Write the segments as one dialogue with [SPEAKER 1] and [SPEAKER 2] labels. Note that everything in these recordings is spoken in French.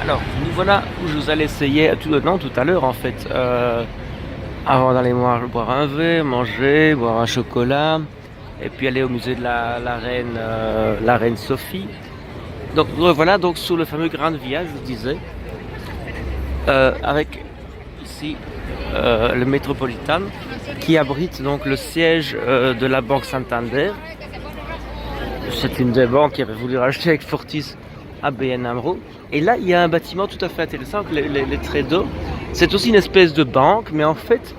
[SPEAKER 1] Alors, nous voilà où je vous allais essayer, non, tout à l'heure en fait, avant d'aller boire un verre, manger, boire un chocolat, et puis aller au musée de la reine Sophie. Donc voilà, donc sur le fameux Grand Via, je vous disais, avec ici le Metropolitan, qui abrite donc le siège de la Banque Santander. C'est une des banques qui avait voulu racheter avec Fortis ABN AMRO. Et là, il y a un bâtiment tout à fait intéressant, les Trédos. C'est aussi une espèce de banque, mais en fait,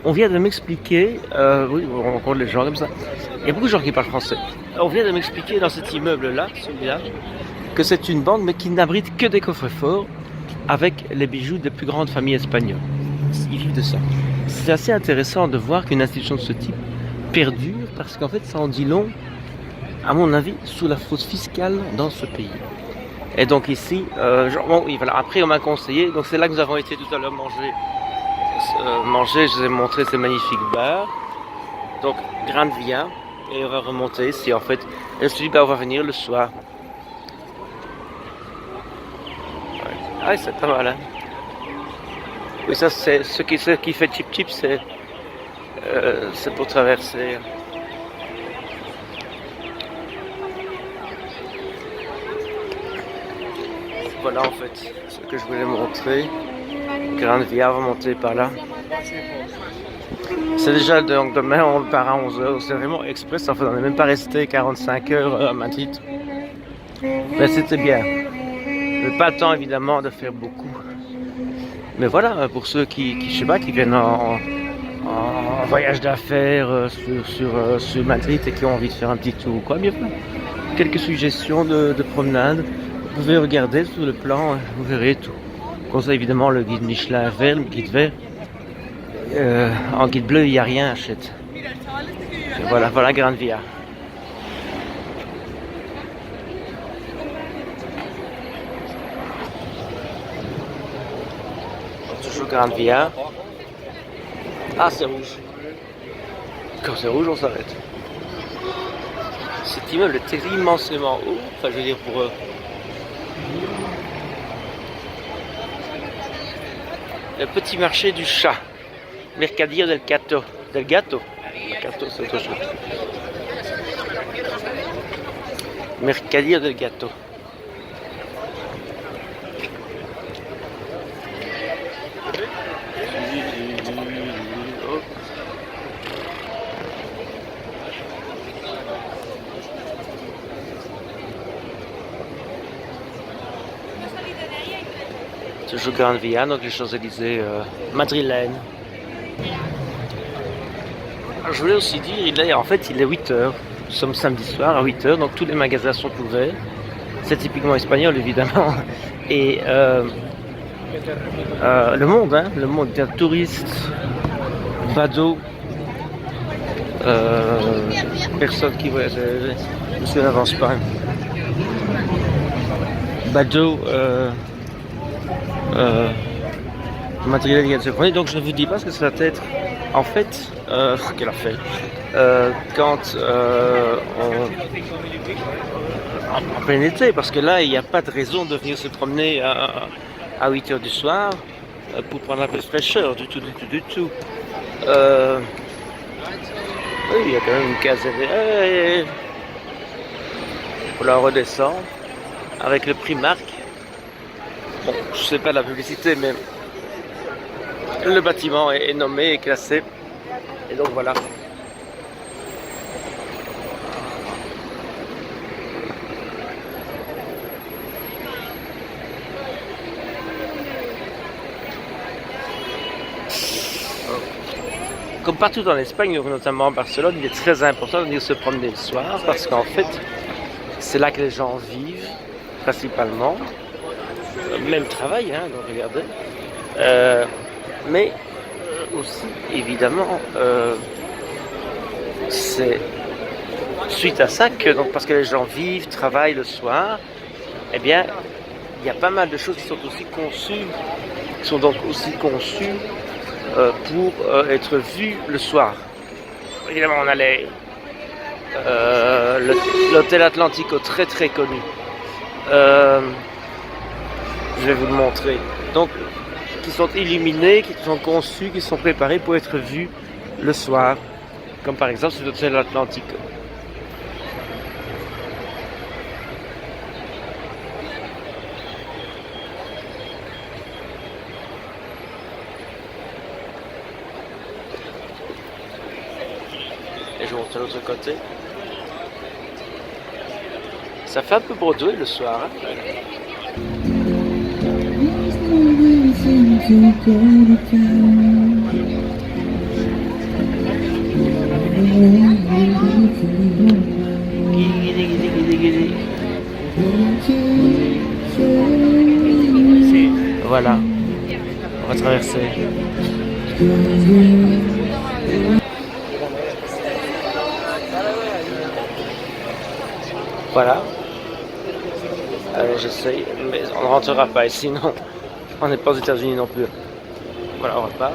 [SPEAKER 1] on vient de m'expliquer, oui, on rencontre les gens comme ça. Il y a beaucoup de gens qui parlent français. On vient de m'expliquer dans cet immeuble-là, celui-là, que c'est une banque, mais qui n'abrite que des coffres-forts avec les bijoux des plus grandes familles espagnoles. Ils vivent de ça. C'est assez intéressant de voir qu'une institution de ce type perdure, parce qu'en fait, ça en dit long, à mon avis, sur la fraude fiscale dans ce pays. Et donc ici, bon, oui, voilà. Après on m'a conseillé, donc c'est là que nous avons été tout à l'heure manger, je vous ai montré ces magnifiques bars, donc Grande Via, et on va remonter ici en fait. Et je me suis dit, bah, on va venir le soir. Ouais. Ah, c'est pas mal, hein. Oui, ça c'est ce qui fait Chip Chip, c'est pour traverser. Voilà en fait ce que je voulais montrer. Grande Via, remonter par là. C'est déjà donc demain on part à 11h. C'est vraiment express. En fait, on n'est même pas resté 45 heures à Madrid. Mais c'était bien. Mais pas le temps évidemment de faire beaucoup. Mais voilà, pour ceux je sais pas, qui viennent en voyage d'affaires sur Madrid et qui ont envie de faire un petit tour ou quoi, bien quelques suggestions de promenade. Vous pouvez regarder sur le plan, vous verrez tout. Comme ça, évidemment, le guide Michelin vert, le guide vert. En guide bleu, il n'y a rien, achète. Et voilà Grande Via. Toujours Grande Via. Ah, c'est rouge. Quand c'est rouge, on s'arrête. Cet immeuble est immensément haut. Enfin, je veux dire, pour le petit marché du chat. Mercadillo del Gato. Del Gato. Gato, c'est autre chose. Mercadillo del Gato. Toujours Grande Via, donc les Champs-Élysées madrilènes. Je voulais aussi dire, en fait, il est 8h. Nous sommes samedi soir à 8h, donc tous les magasins sont ouverts. C'est typiquement espagnol, évidemment. Et le monde, il y a touristes, badauds, personnes qui voyagent. Monsieur n'avance pas. Badauds, matériel il y a de se donc je ne vous dis pas ce que ça va être en fait quelle affaire quand en plein été, parce que là il n'y a pas de raison de venir se promener à 8h du soir pour prendre un peu de fraîcheur du tout. Oui, il y a quand même une caserne. Pour la redescendre avec le Primark. Bon, je sais pas la publicité, mais le bâtiment est nommé et classé. Et donc voilà. Comme partout en Espagne, notamment à Barcelone, il est très important de venir se promener le soir parce qu'en fait, c'est là que les gens vivent principalement. Même travail, hein, donc regardez. Mais aussi, évidemment, c'est suite à ça que, donc, parce que les gens vivent, travaillent le soir, eh bien, il y a pas mal de choses qui sont aussi conçues, pour être vues le soir. Évidemment, on a l'hôtel Atlantico, très très connu. Je vais vous le montrer. Donc, qui sont illuminés, qui sont conçus, qui sont préparés pour être vus le soir. Comme par exemple cet hôtel Atlantico. Et je vous montre de l'autre côté. Ça fait un peu Broadway le soir. Hein. Voilà, on va traverser. Voilà. Alors j'essaye, mais on ne rentrera pas ici, non. On n'est pas aux États-Unis non plus. Voilà, on repart.